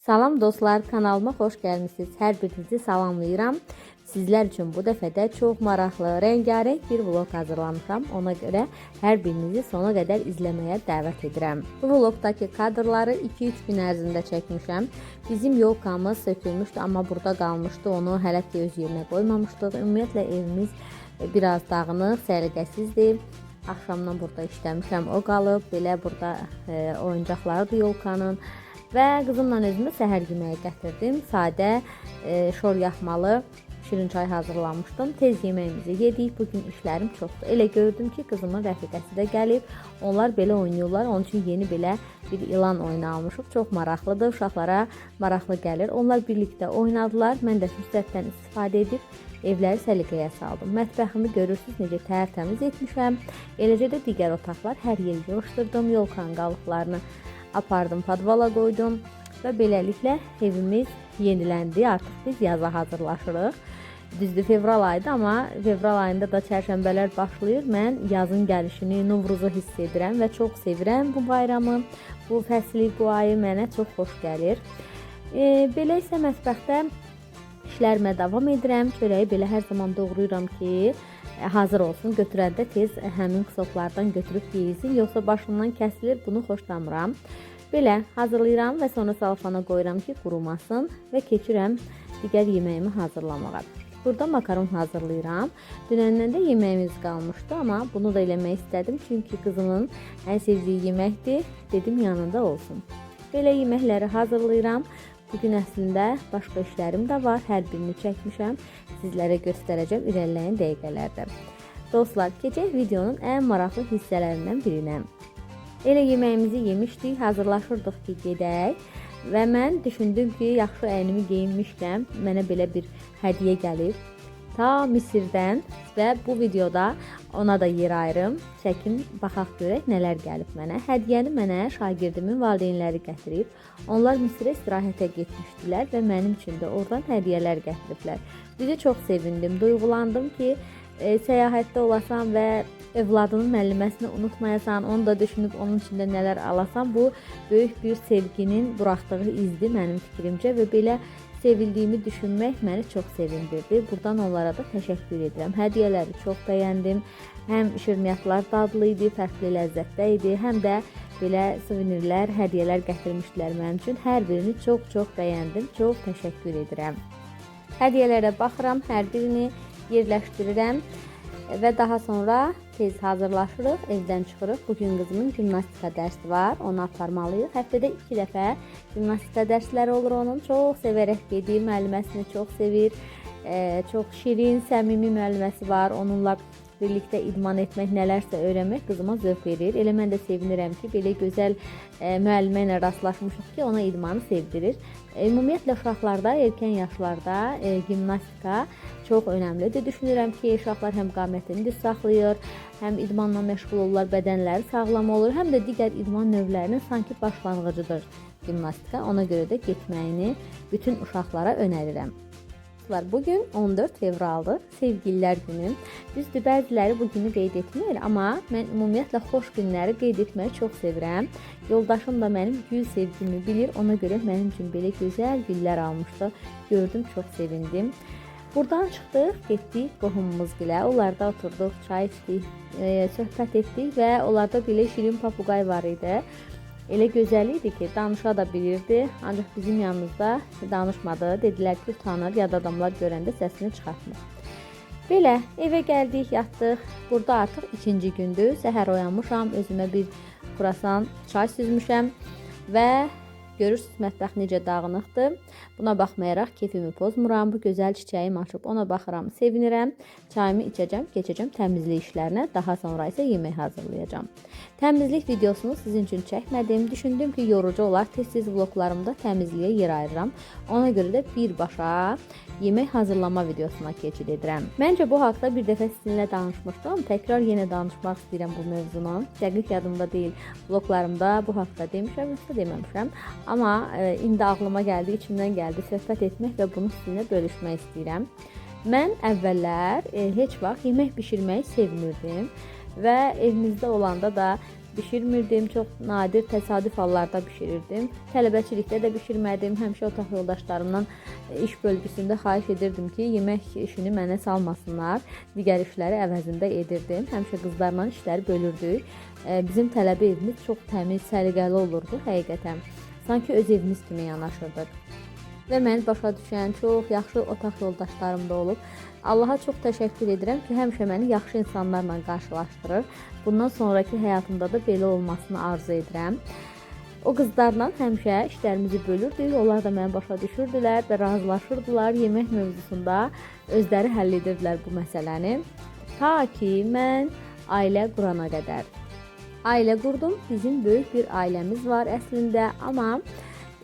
Salam dostlar, kanalıma xoş gəlmisiniz. Hər birinizi salamlayıram. Sizlər üçün bu dəfə də çox maraqlı, rəngarəng bir vlog hazırlamışam. Ona görə hər birinizi sona qədər izləməyə dəvət edirəm. Bu vlogdakı kadrları 2-3 gün ərzində çəkmişəm. Bizim yolkamız sökülmüşdü, amma burada qalmışdı. Onu hələ ki öz yerinə qoymamışdıq. Ümumiyyətlə evimiz biraz dağınıq, səliqəsizdir. Axşamdan burada işləmişəm, o qalıb. Belə burada oyuncaqlarıdır yolkanın. Və qızımla özümə səhər yeməyi gətirdim. Sadə, şor yaxmalı, şirin çay hazırlamışdım. Tez yeməyimizi yedik. Bugün işlərim çoxdur. Elə gördüm ki, qızımın rəfiqəsi də gəlib. Onlar belə oynayırlar. Onun üçün yeni belə bir ilan oyunu almışıq. Çox maraqlıdır. Uşaqlara maraqlı gəlir. Onlar birlikdə oynadılar. Mən də fürsətdən istifadə edib evləri səliqəyə saldım. Mətbəximi görürsünüz necə tərtəmiz etmişəm. Eləcə də digər otaqlar hər yeri yığışdırdım. Yolkanın qalıqlarını apardım, padvala qoydum və beləliklə evimiz yeniləndi. Artıq biz yaza hazırlaşırıq. Düzdür, fevral ayıdır, amma fevral ayında da çərşənbələr başlayır. Mən yazın gəlişini, Novruzu hiss edirəm və çox sevirəm bu bayramı. Bu fəsli, bu ayı mənə çox xoş gəlir. Belə isə mətbəxdə işlərimə davam edirəm. Çörəyi belə hər zaman doğrayıram ki, hazır olsun, götürəndə tez həmin soflardan götürüb yeyilsin, yoxsa başından kəsilir, bunu xoşlamıram. Belə hazırlayıram və sonra salfana qoyuram ki, qurumasın və keçirəm digər yeməyimi hazırlamağa. Burada makaron hazırlayıram. Dünəndən də yeməyimiz qalmışdı, amma bunu da eləmək istədim, çünki qızımın ən sevdiyi yeməkdir, dedim yanında olsun. Belə yeməkləri hazırlayıram. Bugün əslində başqa işlərim də var, hər birini çəkmişəm, sizlərə göstərəcəm irəliləyən dəqiqələrdə. Dostlar, keçək videonun ən maraqlı hissələrindən birinə. Elə yeməyimizi yemişdik, hazırlaşırdıq ki, gedək və mən düşündüm ki, yaxşı əynimi geyinmişkən mənə belə bir hədiyyə gəlib. Ta Misirdən və bu videoda ona da yer ayırım. Çəkin, baxaq görək nələr gəlib mənə. Hədiyyəni mənə şagirdimin valideynləri gətirib. Onlar Misirə istirahətə getmişdilər və mənim üçün də oradan hədiyyələr gətiriblər. Düzü çox sevindim, duyğulandım ki, səyahətdə olasan və övladının müəlliməsini unutmayasan, onu da düşünüb onun içində nələr alasan, bu böyük bir sevginin buraxdığı izdir mənim fikrimcə və belə sevildiyimi düşünmək məni çox sevindirdi. Buradan onlara da təşəkkür edirəm. Hədiyyələri çox bəyəndim. Həm şirniyyatlar dadlı idi, fərqli ləzzətdə idi, həm də belə suvenirlər, hədiyyələr gətirmişdilər mənim üçün. Hər birini çox bəyəndim. Çox təşəkkür edirəm. Hədiyyələrə baxıram, hər birini yerləşdirirəm və daha sonra tez hazırlaşırıq, evdən çıxırıq. Bugün qızımın gimnastika dərsi var, onu aparmalıyıq. Həftədə 2 dəfə gimnastika dərsləri olur onun. Çox sevərək gedir, müəlliməsini çox sevir. Çox şirin, səmimi müəlliməsi var. Onunla birlikdə idman etmək, nələrsə öyrənmək qızıma zövq verir. Elə mən də sevinirəm ki, belə gözəl müəllimə ilə rastlaşmışıq ki, ona idmanı sevdirir. Ümumiyyətlə uşaqlarda, erkən yaşlarda gimnastika çox önəmlidir. Düşünürəm ki, uşaqlar həm qamətini düz saxlayır, həm idmanla məşğul olurlar, bədənləri sağlam olur, həm də digər idman növlərinin sanki başlanğıcıdır gimnastika. Ona görə də getməyini bütün uşaqlara önərirəm. Bugün 14 fevraldır, sevgililər günü. Düzdür, bəziləri bu günü qeyd etmir, amma mən ümumiyyətlə xoş günləri qeyd etməyi çox sevirəm. Yoldaşım da mənim gül sevgimi bilir, ona görə mənim üçün belə gözəl güllər almışdı. Gördüm, çox sevindim. Buradan çıxdıq, getdik qohumumuz gilə. Onlarda oturduq, çay içdik, söhbət etdik və onlarda belə şirin papuqay var idi. Elə gözəl idi ki, danışa da bilirdi, ancaq bizim yanımızda danışmadı. Dedilər ki, utanır, yad adamlar görəndə səsini çıxartmır. Belə, evə gəldik, yatdıq. Burada artıq ikinci gündür. Səhər oyanmışam, özümə bir kurasan çay süzmüşəm və görürsünüz mətbəx necə dağınıqdır. Buna baxmayaraq keyfimi pozmuram. Bu gözəl çiçəyim açıb ona baxıram, sevinirəm. Çayımı içəcəm, keçəcəm təmizlik işlərinə. Daha sonra isə yemək hazırlayacağam. Təmizlik videosunu sizin üçün çəkmədim. Düşündüm ki, yorucu olar. Tez-tez vloglarımda təmizliyə yer ayırıram. Ona görə də birbaşa yemək hazırlama videosuna keçid edirəm. Məncə bu haqda bir dəfə sizinlə danışmışdım. Təkrar yenə danışmaq istəyirəm bu mövzunu. Dəqiq yadımda deyil. Vloglarımda bu haqda demişəm, yoxsa deməmişəm. Amma indi ağlıma gəldi, içimdən gəldi söhbət etmək və bunu sizinlə bölüşmək istəyirəm. Mən əvvəllər heç vaxt yemək bişirməyi sevmirdim və evimizdə olanda da bişirmirdim. Çox nadir təsadüf hallarda bişirirdim. Tələbəçilikdə də bişirmədim. Həmişə otaq yoldaşlarımdan iş bölgüsündə xahiş edirdim ki, yemək işini mənə salmasınlar. Digər işləri əvəzində edirdim. Həmişə qızlarla işləri bölürdük. Bizim tələbə evimiz çox təmiz, səliqəli olurdu həqiqətən. Sanki öz evimiz kimi yanaşırdıq. Və məni başa düşən çox yaxşı otaq yoldaşlarım da olub. Allaha çox təşəkkür edirəm ki, həmişə məni yaxşı insanlarla qarşılaşdırır. Bundan sonraki həyatımda da belə olmasını arzu edirəm. O qızlarla həmişə işlərimizi bölürdük. Onlar da məni başa düşürdülər və razılaşırdılar. Yemək mövzusunda özləri həll edirdilər bu məsələni. Ta ki, mən ailə qurana qədər. Ailə qurdum. Bizim böyük bir ailəmiz var əslində, amma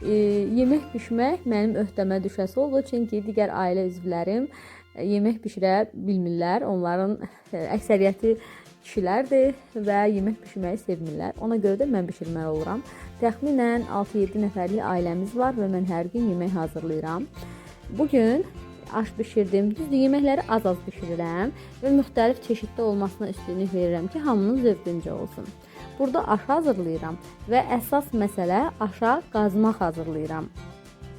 yemək bişmək mənim öhdəmə düşəsi oldu. Çünki digər ailə üzvlərim yemək bişirə bilmirlər. Onların əksəriyyəti kişilərdir və yemək bişirməyi sevmirlər. Ona görə də mən bişirməli oluram. Təxminən 6-7 nəfərlik ailəmiz var və mən hər gün yemək hazırlayıram. Bugün aş bişirdim. Düzdür, yeməkləri az-az bişirirəm və müxtəlif çeşiddə olmasına üstünlük verirəm ki, hamının zövqüncə olsun. Burada aş hazırlayıram və əsas məsələ aşa qazmaq hazırlayıram.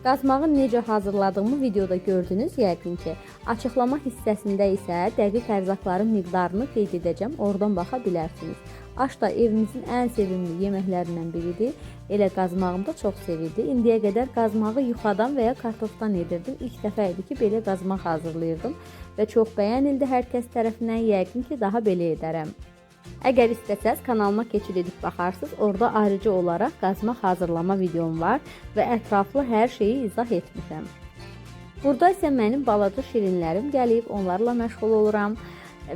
Qazmağı necə hazırladığımı videoda gördünüz yəqin ki. Açıqlama hissəsində isə dəqiq ərzaqların miqdarını qeyd edəcəm, oradan baxa bilərsiniz. Aş da evimizin ən sevimli yeməklərindən biridir. Elə qazmağım da çox sevildi. İndiyə qədər qazmağı yuxadan və ya kartofdan edirdim. İlk dəfə idi ki, belə qazmaq hazırlayırdım və çox bəyənildi hər kəs tərəfindən. Yəqin ki, daha belə edərəm. Əgər istəsəz kanalıma keçid edib baxarsınız, orada ayrıca olaraq qazmaq hazırlama videom var və ətraflı hər şeyi izah etmişəm. Burada isə mənim balaca şirinlərim gəlib, onlarla məşğul oluram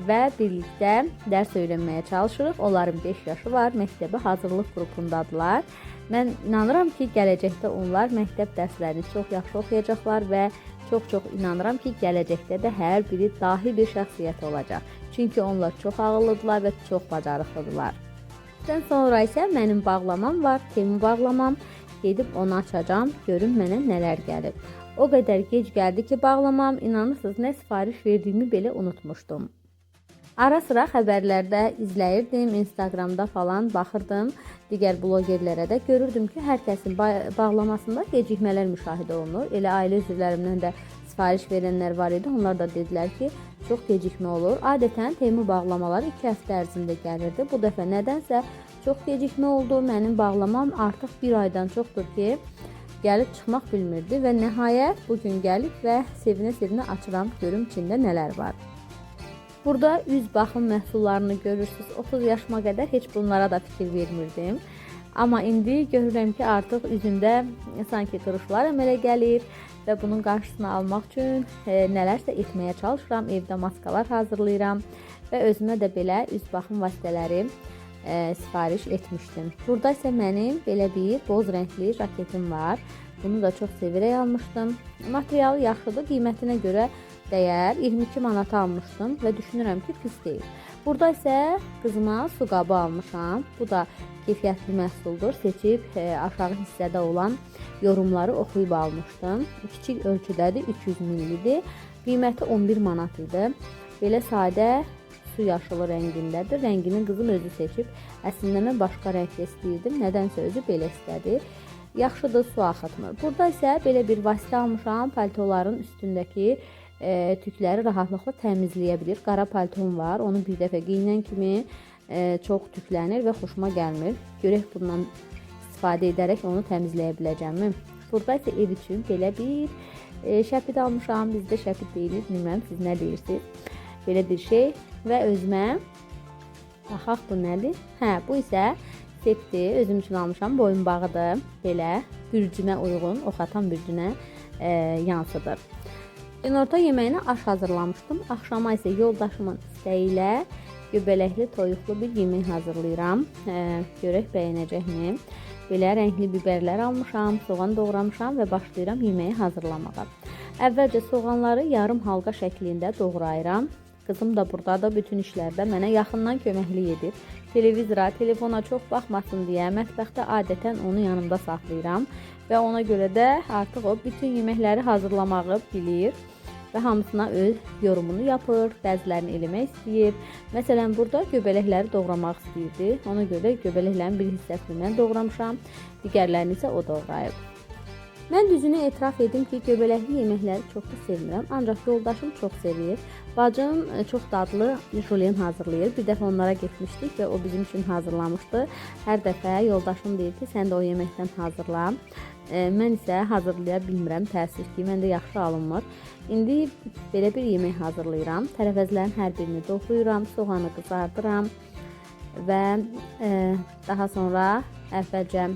və birlikdə dərs öyrənməyə çalışırıq. Onların 5 yaşı var, məktəbə hazırlıq qrupundadılar. Mən inanıram ki, gələcəkdə onlar məktəb dərslərini çox yaxşı oxuyacaqlar və çox inanıram ki, gələcəkdə də hər biri dahi bir şəxsiyyət olacaq. Çünki onlar çox ağıllıdırlar və çox bacarıqlıdırlar. Dən sonra isə mənim bağlamam var, Temu bağlamam. Gedib onu açacağam, görüm mənə nələr gəlib. O qədər gec gəldi ki, bağlamam, inanırsınız, nə sifariş verdiyimi belə unutmuşdum. Ara sıra xəbərlərdə izləyirdim, Instagramda falan baxırdım. Digər blogerlərə də görürdüm ki, hər kəsin bağlamasında gecikmələr müşahidə olunur. Elə ailə üzvlərimdən də sifariş verənlər var idi. Onlar da dedilər ki, çox gecikmə olur. Adətən Temu bağlamaları 2 həftə ərzində gəlirdi. Bu dəfə nədənsə çox gecikmə oldu. Mənim bağlamam artıq 1 aydan çoxdur ki, gəlib çıxmaq bilmirdi və nəhayət bugün gəlib və sevinə-sevinə açıram, görüm içində nələr var. Burada üz baxım məhsullarını görürsünüz. 30 yaşıma qədər heç bunlara da fikir vermirdim. Amma indi görürəm ki, artıq üzümdə sanki qırışlar əmələ gəlir və bunun qarşısını almaq üçün nələrsə etməyə çalışıram. Evdə maskalar hazırlayıram və özümə də belə üz baxım vasitələri sifariş etmişdim. Burada isə mənim belə bir boz rəngli jaketim var. Bunu da çox sevirək almışdım. Materialı yaxşıdır, qiymətinə görə dəyər. 22 manata almışdım və düşünürəm ki, pis deyil. Burada isə qızıma su qabı almışam. Bu da keyfiyyətli məhsuldur. Seçib aşağı hissədə olan yorumları oxuyub almışdım. Kiçik ölçüdədir, 300 ml-dir. Qiyməti 11 manat idi. Belə sadə su yaşılı rəngindədir. Rəngini qızım özü seçib. Əslində mən başqa rəngdə istəyirdim. Nədənsə özü belə istədi. Yaxşıdır, su axıtmır. Burada isə belə bir vasitə almışam. Paltoların üstündəki tükləri rahatlıqla təmizləyə bilir. Qara paltom var. Onu bir dəfə geyinən kimi çox tüklənir və xoşuma gəlmir. Görək bundan istifadə edərək onu təmizləyə biləcəmmi? Burada isə ev üçün belə bir şəpid almışam. Bizdə şəpid deyilir, bilmirəm siz nə deyirsiniz. Belə bir şey və özümə baxaq bu nədir? Hə, bu isə sepdir. Özüm üçün almışam. Boyunbağıdır. Belə bürcünə uyğun, oxatan bürcünə yansıdır. Günorta yeməyinə aş hazırlamışdım. Axşama isə yoldaşımın istəyi ilə göbələkli toyuqlu bir yemək hazırlayıram. Görək bəyənəcəkmi? Belə rəngli biberlər almışam, soğan doğramışam və başlayıram yeməyi hazırlamağa. Əvvəlcə soğanları yarım halqa şəklində doğrayıram. Qızım da buradadır, bütün işlərdə mənə yaxından köməklik edir. Televizora, telefona çox baxmasın deyə mətbəxdə adətən onu yanımda saxlayıram və ona görə də artıq o bütün yeməkləri hazırlamağı bilir. və hamısına öz yorumunu yapır. Bəzilərini eləmək istəyir. Məsələn, burada göbələkləri doğramaq istəyirdi. Ona görə göbələklərin bir hissəsini mən doğramışam, digərlərini isə o doğrayıb. Mən düzünü etiraf edim ki, göbələkli yeməkləri çox da sevmirəm, ancaq yoldaşım çox sevir. Bacım çox dadlı juliyen hazırlayır. Bir dəfə onlara getmişdik və o bizim üçün hazırlamışdı. Hər dəfə yoldaşım deyir ki, sən də o yeməkdən hazırla. Mən isə hazırlaya bilmirəm, təəssüf ki, məndə yaxşı alınmır. İndi belə bir yemək hazırlayıram. Tərəvəzlərin hər birini doğrayıram, soğanı qızardıram və daha sonra əvvəlcə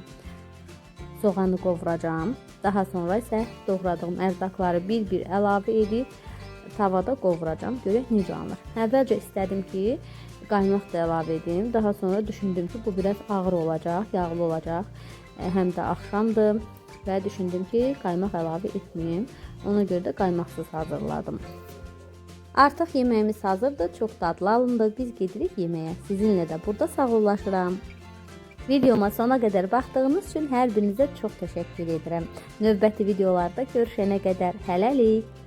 soğanı qovuracağam. Daha sonra isə doğradığım ərzaqları bir-bir əlavə edib tavada qovuracağam. Görək necə alınır. Əvvəlcə istədim ki, qaymaq da əlavə edim. Daha sonra düşündüm ki, bu biraz ağır olacaq, yağlı olacaq. Həm də axşamdır və düşündüm ki, qaymaq əlavə etməyim. Ona görə də qaymaqsız hazırladım. Artıq yeməyimiz hazırdır. Çox dadlı alındı. Biz gedirik yeməyə. Sizinlə də burada sağollaşıram. Videoma sona qədər baxdığınız üçün hər birinizə çox təşəkkür edirəm. Növbəti videolarda görüşənə qədər hələlik.